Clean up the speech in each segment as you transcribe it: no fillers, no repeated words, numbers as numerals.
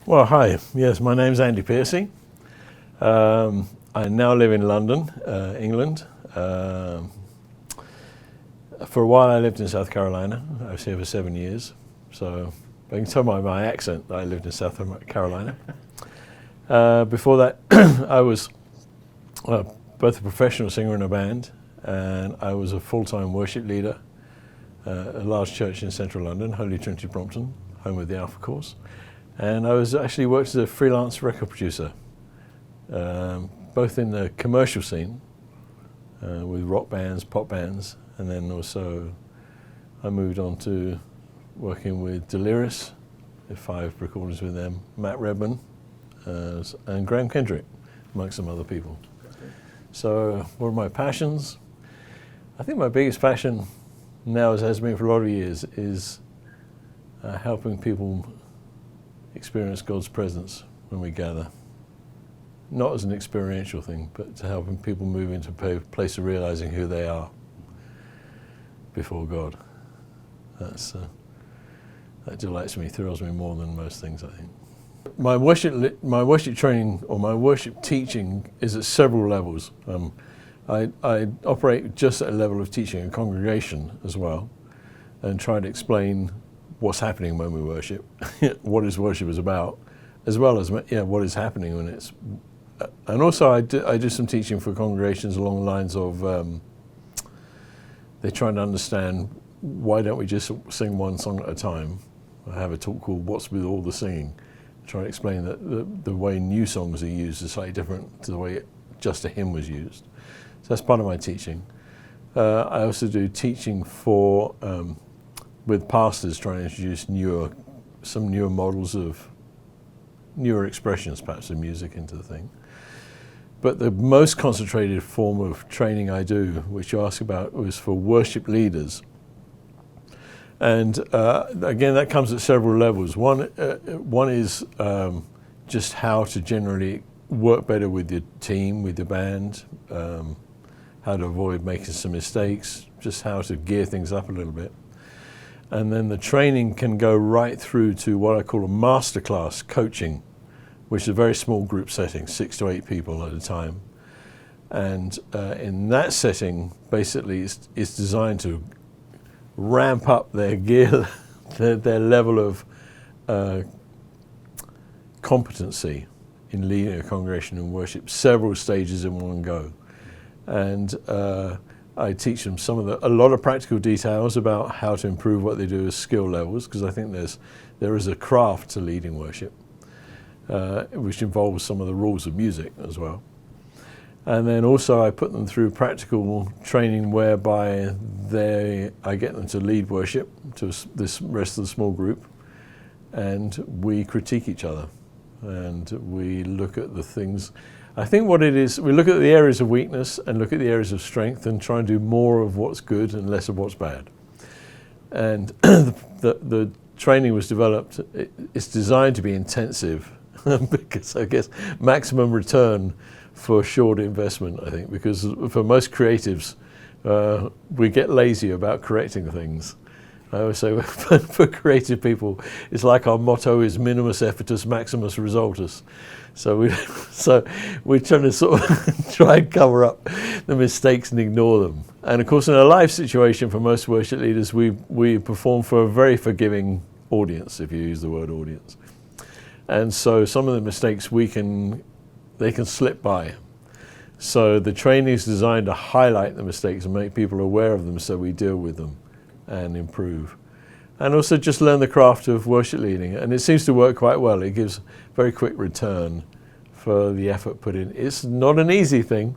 Well, hi. Yes, my name's Andy Piercy. I now live in London, England. For a while I lived in South Carolina. I was here for 7 years. So I can tell by my accent that I lived in South Carolina. Before that, I was both a professional singer in a band, and I was a full-time worship leader at a large church in central London, Holy Trinity Brompton, home of the Alpha Course. And I was actually worked as a freelance record producer, both in the commercial scene with rock bands, pop bands, and then also I moved on to working with Delirious, did 5 recordings with them, Matt Redman, and Graham Kendrick, amongst some other people. So what are my passions? I think my biggest passion now, as has been for a lot of years, is helping people experience God's presence when we gather. Not as an experiential thing, but to helping people move into a place of realizing who they are before God. That delights me, thrills me more than most things, I think. My worship training or my worship teaching is at several levels. I operate just at a level of teaching a congregation as well, and try to explain what's happening when we worship, what is worship is about, as well as what is happening when it's. And also I do some teaching for congregations along the lines of they're trying to understand, why don't we just sing one song at a time? I have a talk called What's With All the Singing? Try to explain that the way new songs are used is slightly different to the way just a hymn was used. So that's part of my teaching. I also do teaching for with pastors, trying to introduce some newer models of newer expressions, perhaps, of music into the thing. But the most concentrated form of training I do, which you asked about, was for worship leaders. And again, that comes at several levels. One is just how to generally work better with your team, with your band, how to avoid making some mistakes, just how to gear things up a little bit. And then the training can go right through to what I call a masterclass coaching, which is a very small group setting, 6 to 8 people at a time. And in that setting, basically, it's designed to ramp up their gear, their level of competency in leading a congregation in worship, several stages in one go. And I teach them a lot of practical details about how to improve what they do as skill levels, because I think there is a craft to leading worship, which involves some of the rules of music as well. And then also I put them through practical training whereby I get them to lead worship to this rest of the small group, and we critique each other, and we look at the things. I think what it is, we look at the areas of weakness and look at the areas of strength and try and do more of what's good and less of what's bad. And the training was developed, it's designed to be intensive because I guess maximum return for short investment, I think, because for most creatives, we get lazy about correcting things. I always say for creative people, it's like our motto is minimus effortus maximus resultus. So we're trying to sort of try and cover up the mistakes and ignore them. And of course, in a live situation, for most worship leaders, we perform for a very forgiving audience, if you use the word audience. And so some of the mistakes they can slip by. So the training is designed to highlight the mistakes and make people aware of them so we deal with them and improve. And also just learn the craft of worship leading. And it seems to work quite well. It gives very quick return for the effort put in. It's not an easy thing.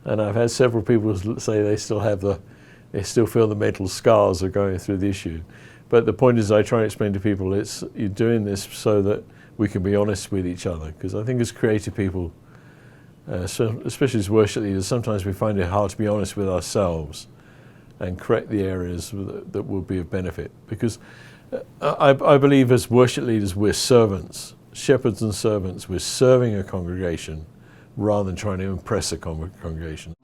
And I've had several people say they still feel the mental scars of going through the issue. But the point is, I try and explain to people, you're doing this so that we can be honest with each other. Because I think as creative people, especially as worship leaders, sometimes we find it hard to be honest with ourselves and correct the areas that will be of benefit. Because I believe as worship leaders, we're servants, shepherds and servants. We're serving a congregation rather than trying to impress a congregation.